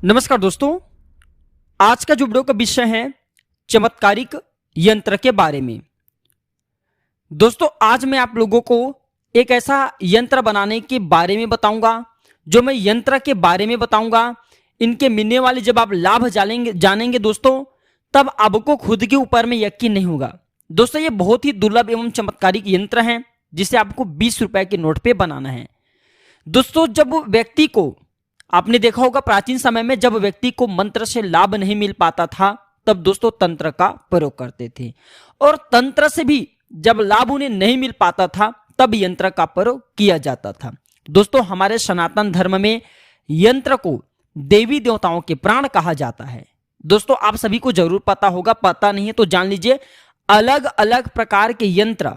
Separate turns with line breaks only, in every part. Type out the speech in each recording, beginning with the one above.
नमस्कार दोस्तों, आज का जो वीडियो का विषय है चमत्कारिक यंत्र के बारे में। दोस्तों आज मैं आप लोगों को एक ऐसा यंत्र बनाने के बारे में बताऊंगा। जो मैं यंत्र के बारे में बताऊंगा, इनके मिलने वाले जब आप लाभ जानेंगे दोस्तों, तब आपको खुद के ऊपर में यकीन नहीं होगा। दोस्तों ये बहुत ही दुर्लभ एवं चमत्कारिक यंत्र है जिसे आपको 20 रुपए के नोट पे बनाना है। दोस्तों जब व्यक्ति को, आपने देखा होगा प्राचीन समय में जब व्यक्ति को मंत्र से लाभ नहीं मिल पाता था, तब दोस्तों तंत्र का प्रयोग करते थे, और तंत्र से भी जब लाभ उन्हें नहीं मिल पाता था तब यंत्र का प्रयोग किया जाता था। दोस्तों हमारे सनातन धर्म में यंत्र को देवी देवताओं के प्राण कहा जाता है। दोस्तों आप सभी को जरूर पता होगा, पता नहीं है तो जान लीजिए, अलग अलग प्रकार के यंत्र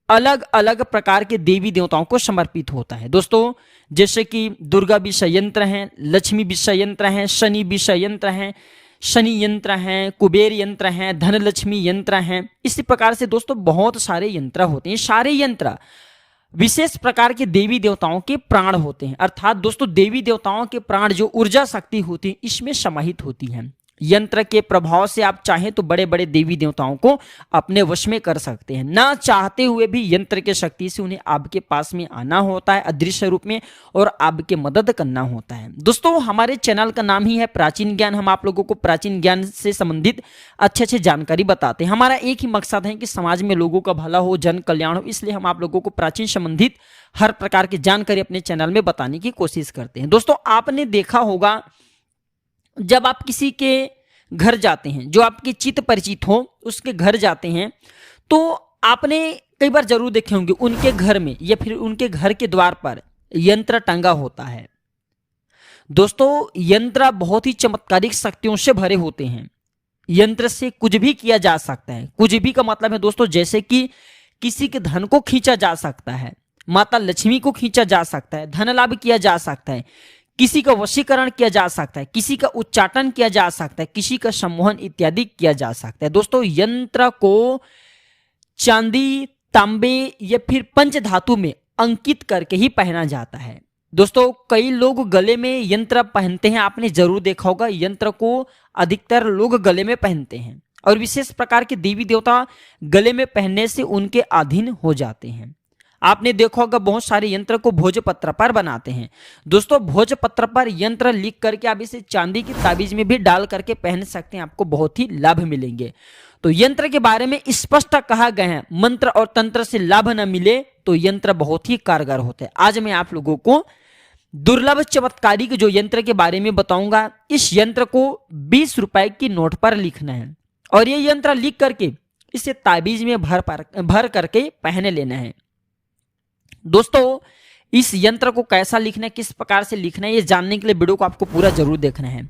अलग अलग प्रकार के देवी देवताओं को समर्पित होता है। दोस्तों जैसे कि दुर्गा विषय यंत्र हैं, लक्ष्मी विषय यंत्र हैं, शनि विषय यंत्र हैं, शनि यंत्र हैं, कुबेर यंत्र हैं, धन लक्ष्मी यंत्र हैं। इसी प्रकार से दोस्तों बहुत सारे यंत्र होते हैं। सारे यंत्र विशेष प्रकार के देवी देवताओं के प्राण होते हैं, अर्थात दोस्तों देवी देवताओं के प्राण जो ऊर्जा शक्ति होती है इसमें समाहित होती है। यंत्र के प्रभाव से आप चाहें तो बड़े बड़े देवी देवताओं को अपने वश में कर सकते हैं। ना चाहते हुए भी यंत्र के शक्ति से उन्हें आपके पास में आना होता है अदृश्य रूप में, और आपके मदद करना होता है। दोस्तों हमारे चैनल का नाम ही है प्राचीन ज्ञान। हम आप लोगों को प्राचीन ज्ञान से संबंधित अच्छे जानकारी बताते हैं। हमारा एक ही मकसद है कि समाज में लोगों का भला हो, जन कल्याण हो, इसलिए हम आप लोगों को प्राचीन संबंधित हर प्रकार की जानकारी अपने चैनल में बताने की कोशिश करते हैं। दोस्तों आपने देखा होगा, जब आप किसी के घर जाते हैं, जो आपके चित परिचित हो उसके घर जाते हैं, तो आपने कई बार जरूर देखे होंगे उनके घर में या फिर उनके घर के द्वार पर यंत्र टंगा होता है। दोस्तों यंत्र बहुत ही चमत्कारिक शक्तियों से भरे होते हैं। यंत्र से कुछ भी किया जा सकता है। कुछ भी का मतलब है दोस्तों, जैसे कि किसी के धन को खींचा जा सकता है, माता लक्ष्मी को खींचा जा सकता है, धन लाभ किया जा सकता है, किसी का वशीकरण किया जा सकता है, किसी का उच्चाटन किया जा सकता है, किसी का सम्मोहन इत्यादि किया जा सकता है। दोस्तों यंत्र को चांदी, तांबे या फिर पंच धातु में अंकित करके ही पहना जाता है। दोस्तों कई लोग गले में यंत्र पहनते हैं, आपने जरूर देखा होगा। यंत्र को अधिकतर लोग गले में पहनते हैं, और विशेष प्रकार के देवी देवता गले में पहनने से उनके अधीन हो जाते हैं। आपने देखा होगा बहुत सारे यंत्र को भोजपत्र पर बनाते हैं। दोस्तों भोजपत्र पर यंत्र लिख करके आप इसे चांदी की ताबीज में भी डाल करके पहन सकते हैं, आपको बहुत ही लाभ मिलेंगे। तो यंत्र के बारे में स्पष्ट कहा गया है, मंत्र और तंत्र से लाभ न मिले तो यंत्र बहुत ही कारगर होते हैं। आज मैं आप लोगों को दुर्लभ चमत्कारिक जो यंत्र के बारे में बताऊंगा। इस यंत्र को 20 रुपए की नोट पर लिखना है, और ये यंत्र लिख करके इसे ताबीज में भर करके पहने लेना है। दोस्तों इस यंत्र को कैसा लिखना है, किस प्रकार से लिखना है, ये जानने के लिए वीडियो को आपको पूरा जरूर देखना है।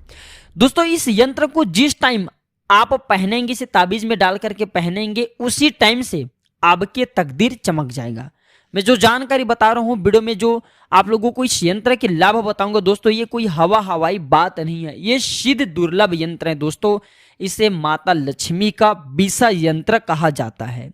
दोस्तों इस यंत्र को जिस टाइम आप पहनेंगे, इसे ताबीज में डाल करके पहनेंगे, उसी टाइम से आपके तकदीर चमक जाएगा। मैं जो जानकारी बता रहा हूं वीडियो में, जो आप लोगों को इस यंत्र के लाभ बताऊंगा दोस्तों, ये कोई हवाई बात नहीं है, ये सिद्ध दुर्लभ यंत्र है। दोस्तों इसे माता लक्ष्मी का बीसा यंत्र कहा जाता है,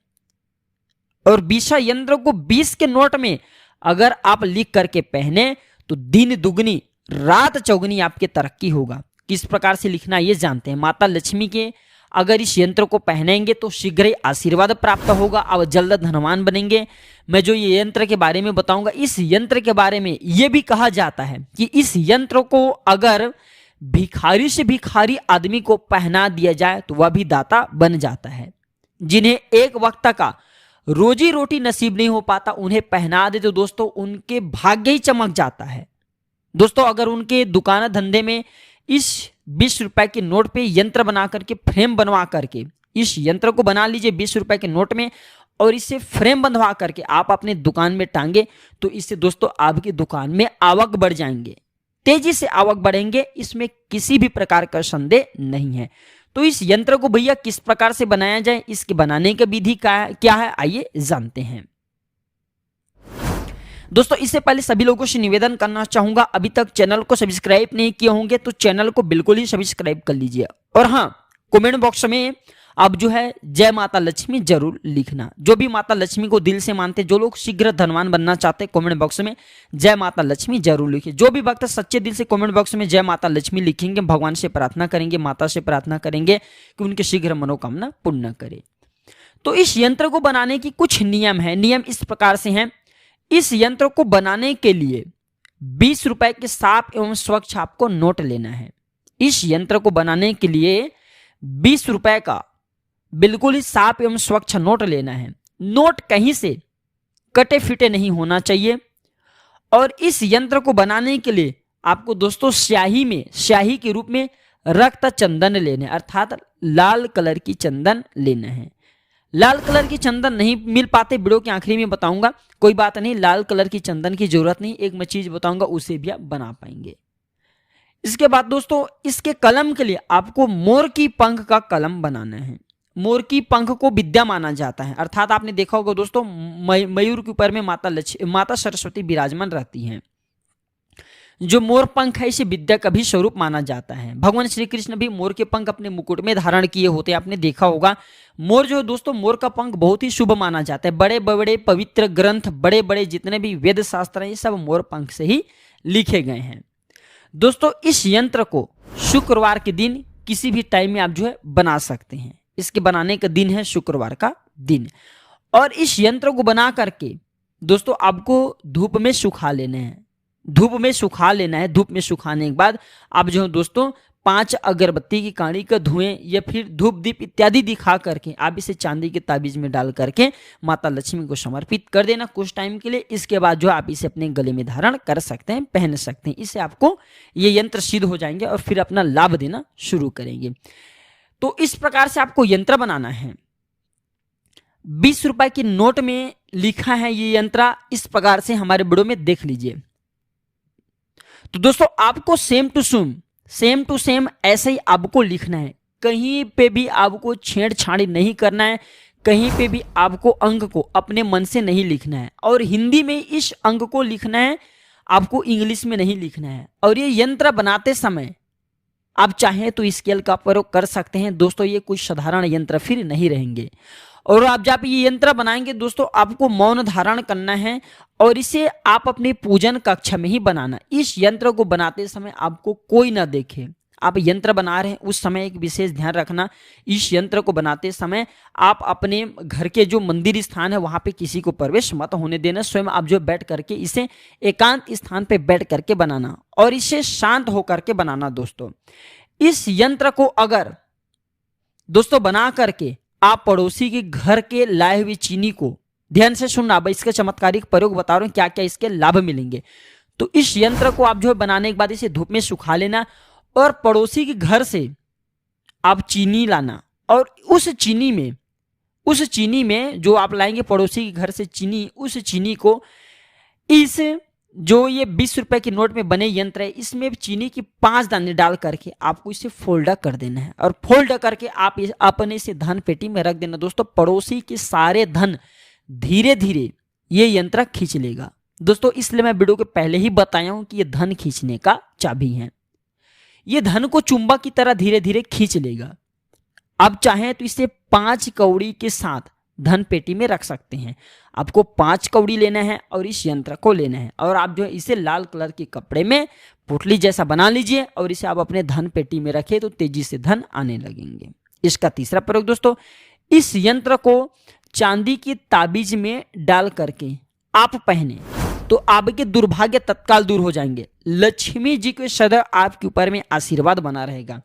और बीसा यंत्र को 20 के नोट में अगर आप लिख करके पहने तो दिन दुगनी रात चौगनी आपके तरक्की होगा। किस प्रकार से लिखना ये जानते हैं। माता लक्ष्मी के अगर इस यंत्र को पहनेंगे तो शीघ्र ही आशीर्वाद प्राप्त होगा, आप जल्द धनवान बनेंगे। मैं जो ये यंत्र के बारे में बताऊंगा, इस यंत्र के बारे में यह भी कहा जाता है कि इस यंत्र को अगर भिखारी से भिखारी आदमी को पहना दिया जाए तो वह भी दाता बन जाता है। जिन्हें एक वक्त का रोजी रोटी नसीब नहीं हो पाता, उन्हें पहना दे तो दोस्तों उनके भाग्य ही चमक जाता है। दोस्तों अगर उनके दुकान धंधे में इस 20 रुपए के नोट पे यंत्र बना करके, फ्रेम बनवा करके, इस यंत्र को बना लीजिए 20 रुपए के नोट में, और इसे फ्रेम बंधवा करके आप अपने दुकान में टांगे, तो इससे दोस्तों आपकी दुकान में आवक बढ़ जाएंगे, तेजी से आवक बढ़ेंगे, इसमें किसी भी प्रकार का संदेह नहीं है। तो इस यंत्र को भैया किस प्रकार से बनाया जाए, इसके बनाने की विधि क्या है, आइए जानते हैं। दोस्तों इससे पहले सभी लोगों से निवेदन करना चाहूंगा, अभी तक चैनल को सब्सक्राइब नहीं किए होंगे तो चैनल को बिल्कुल ही सब्सक्राइब कर लीजिए, और हाँ कमेंट बॉक्स में अब जो है जय माता लक्ष्मी जरूर लिखना। जो भी माता लक्ष्मी को दिल से मानते, जो लोग शीघ्र धनवान बनना चाहते हैं, कमेंट बॉक्स में जय माता लक्ष्मी जरूर लिखिए। जो भी भक्त सच्चे दिल से कमेंट बॉक्स में जय माता लक्ष्मी लिखेंगे, भगवान से प्रार्थना करेंगे, माता से प्रार्थना करेंगे कि उनके शीघ्र मनोकामना पूर्ण करे। तो इस यंत्र को बनाने की कुछ नियम है। नियम इस प्रकार से हैं। इस यंत्र को बनाने के लिए 20 रुपए के साफ एवं स्वच्छ आपको नोट लेना है। इस यंत्र को बनाने के लिए 20 रुपए का बिल्कुल ही साफ एवं स्वच्छ नोट लेना है। नोट कहीं से कटे फिटे नहीं होना चाहिए। और इस यंत्र को बनाने के लिए आपको दोस्तों स्याही के रूप में रक्त चंदन लेने, अर्थात लाल कलर की चंदन लेना है। लाल कलर की चंदन नहीं मिल पाते, वीडियो के आखिरी में बताऊंगा, कोई बात नहीं, लाल कलर की चंदन की जरूरत नहीं, एक मैं चीज बताऊंगा उसे भी आप बना पाएंगे। इसके बाद दोस्तों इसके कलम के लिए आपको मोर की पंख का कलम बनाना है। मोर की पंख को विद्या माना जाता है, अर्थात आपने देखा होगा दोस्तों मयूर के ऊपर में माता सरस्वती विराजमान रहती हैं। जो मोर पंख है इसे विद्या का भी स्वरूप माना जाता है। भगवान श्री कृष्ण भी मोर के पंख अपने मुकुट में धारण किए होते हैं, आपने देखा होगा। मोर जो है दोस्तों, मोर का पंख बहुत ही शुभ माना जाता है। बड़े बड़े पवित्र ग्रंथ, बड़े बड़े जितने भी वेद शास्त्र हैं, ये सब मोर पंख से ही लिखे गए हैं। दोस्तों इस यंत्र को शुक्रवार के दिन किसी भी टाइम में आप जो है बना सकते हैं। इसके बनाने का दिन है शुक्रवार का दिन। और इस यंत्र को बना करके दोस्तों आपको धूप में सुखा लेना है। धूप में सुखा लेना है। धूप में सुखाने के बाद आप जो है दोस्तों 5 अगरबत्ती की कांडी का धुएं या फिर धूप दीप इत्यादि दिखा करके आप इसे चांदी के ताबीज में डाल करके माता लक्ष्मी को समर्पित कर देना कुछ टाइम के लिए। इसके बाद जो आप इसे अपने गले में धारण कर सकते हैं, पहन सकते हैं। इससे आपको ये यंत्र सिद्ध हो जाएंगे और फिर अपना लाभ देना शुरू करेंगे। तो इस प्रकार से आपको यंत्र बनाना है। 20 रुपए की नोट में लिखा है ये यंत्र, इस प्रकार से हमारे वीडियो में देख लीजिए। तो दोस्तों आपको सेम टू सेम ऐसे ही आपको लिखना है। कहीं पे भी आपको छेड़छाड़ी नहीं करना है, कहीं पे भी आपको अंक को अपने मन से नहीं लिखना है। और हिंदी में इस अंक को लिखना है, आपको इंग्लिश में नहीं लिखना है। और ये यंत्र बनाते समय आप चाहें तो स्केल का प्रयोग कर सकते हैं दोस्तों। ये कुछ साधारण यंत्र फिर नहीं रहेंगे। और आप जब ये यंत्र बनाएंगे दोस्तों, आपको मौन धारण करना है और इसे आप अपने पूजन कक्ष में ही बनाना। इस यंत्र को बनाते समय आपको कोई ना देखे। आप यंत्र बना रहे हैं उस समय एक विशेष ध्यान रखना, इस यंत्र को बनाते समय आप अपने घर के जो मंदिर स्थान है वहां पे किसी को प्रवेश मत होने देना। स्वयं आप जो बैठ करके इसे एकांत स्थान पे बैठ करके बनाना और इसे शांत होकर के बनाना। दोस्तों इस यंत्र को अगर दोस्तों बना करके आप पड़ोसी के घर के लाए हुई चीनी को, ध्यान से सुनना, अब इसके चमत्कारिक प्रयोग बता रहा हूं क्या क्या इसके लाभ मिलेंगे। तो इस यंत्र को आप जो है बनाने के बाद इसे धूप में सुखा लेना और पड़ोसी के घर से आप चीनी लाना और उस चीनी में जो आप लाएंगे पड़ोसी के घर से चीनी, उस चीनी को इस जो ये 20 रुपए की नोट में बने यंत्र है इसमें चीनी की 5 दाने डाल करके आपको इसे फोल्ड कर देना है। और फोल्ड करके आप अपने इसे धन पेटी में रख देना। दोस्तों पड़ोसी के सारे धन धीरे धीरे ये यंत्र खींच लेगा। दोस्तों इसलिए मैं वीडियो के पहले ही बताया हूं कि ये धन खींचने का चाबी है। ये धन को चुंबक की तरह धीरे धीरे खींच लेगा। आप चाहें तो इसे 5 कौड़ी के साथ धन पेटी में रख सकते हैं। आपको 5 कौड़ी लेना है और इस यंत्र को लेना है और आप जो है इसे लाल कलर के कपड़े में पोटली जैसा बना लीजिए और इसे आप अपने धन पेटी में रखें तो तेजी से धन आने लगेंगे। इसका तीसरा प्रयोग दोस्तों, इस यंत्र को चांदी की ताबीज में डाल करके आप पहने तो आपके दुर्भाग्य तत्काल दूर हो जाएंगे। लक्ष्मी जी के सदैव आपके ऊपर में आशीर्वाद बना रहेगा।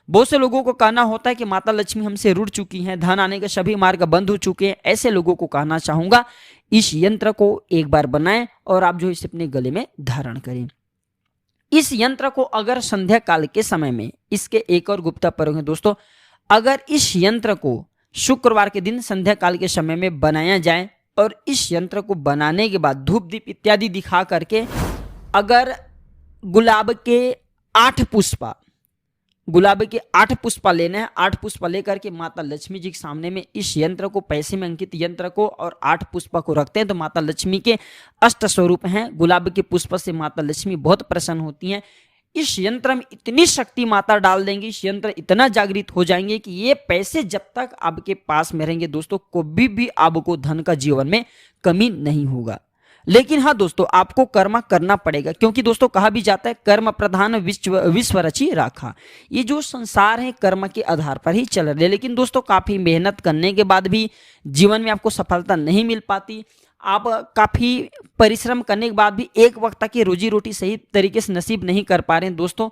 बहुत से लोगों को कहना होता है कि माता लक्ष्मी हमसे रुठ चुकी हैं, धन आने के सभी मार्ग बंद हो चुके हैं। ऐसे लोगों को कहना चाहूंगा इस यंत्र को एक बार बनाएं और आप जो इसे अपने गले में धारण करें। इस यंत्र को अगर संध्या काल के समय में, इसके एक और गुप्त प्रयोग है दोस्तों, अगर इस यंत्र को शुक्रवार के दिन संध्या काल के समय में बनाया जाए और इस यंत्र को बनाने के बाद धूप दीप इत्यादि दिखा करके अगर गुलाब के 8 पुष्पा लेना है, 8 पुष्पा लेकर के माता लक्ष्मी जी के सामने में इस यंत्र को, पैसे में अंकित यंत्र को और 8 पुष्पा को रखते हैं तो माता लक्ष्मी के अष्ट स्वरूप हैं। गुलाब के पुष्प से माता लक्ष्मी बहुत प्रसन्न होती हैं। इस यंत्र में इतनी शक्ति माता डाल देंगे, इस यंत्र इतना जागृत हो जाएंगे कि ये पैसे जब तक आपके पास में रहेंगे दोस्तों, कभी भी आपको धन का जीवन में कमी नहीं होगा। लेकिन हाँ दोस्तों, आपको कर्म करना पड़ेगा, क्योंकि दोस्तों कहा भी जाता है कर्म प्रधान विश्व रची राखा। ये जो संसार है कर्म के आधार पर ही चल रहे हैं। लेकिन दोस्तों काफी मेहनत करने के बाद भी जीवन में आपको सफलता नहीं मिल पाती। आप काफी परिश्रम करने के बाद भी एक वक्त तक की रोजी रोटी सही तरीके से नसीब नहीं कर पा रहे हैं दोस्तों,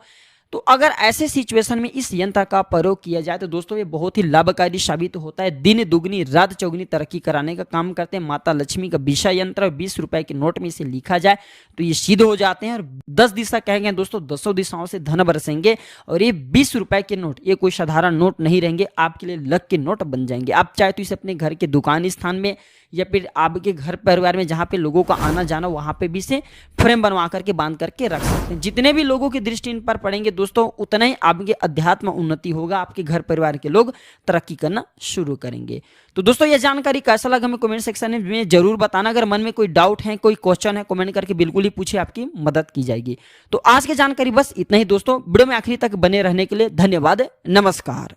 तो अगर ऐसे सिचुएशन में इस यंत्र का प्रयोग किया जाए तो दोस्तों ये बहुत ही लाभकारी साबित होता है। दिन दुगनी रात चौगुनी तरक्की कराने का काम करते हैं। माता लक्ष्मी का विषा यंत्र 20 रुपए के नोट में इसे लिखा जाए तो ये सिद्ध हो जाते हैं और 10 दिशा कहेंगे दोस्तों, 10 दिशाओं से धन बरसेंगे। और ये 20 रुपए के नोट ये कोई साधारण नोट नहीं रहेंगे, आपके लिए लक के नोट बन जाएंगे। आप चाहे तो इसे अपने घर के दुकान स्थान में या फिर आपके घर परिवार में जहाँ पे लोगों का आना जाना, वहाँ पे भी इसे फ्रेम बनवा करके बांध करके रख सकते हैं। जितने भी लोगों की दृष्टि इन पर पड़ेंगे दोस्तों, उतना ही आपके अध्यात्म उन्नति होगा, आपके घर परिवार के लोग तरक्की करना शुरू करेंगे। तो दोस्तों ये जानकारी कैसा लगा हमें कमेंट सेक्शन में जरूर बताना। अगर मन में कोई डाउट है, कोई क्वेश्चन है, कमेंट करके बिल्कुल ही पूछे, आपकी मदद की जाएगी। तो आज की जानकारी बस इतना ही दोस्तों। वीडियो में आखिरी तक बने रहने के लिए धन्यवाद। नमस्कार।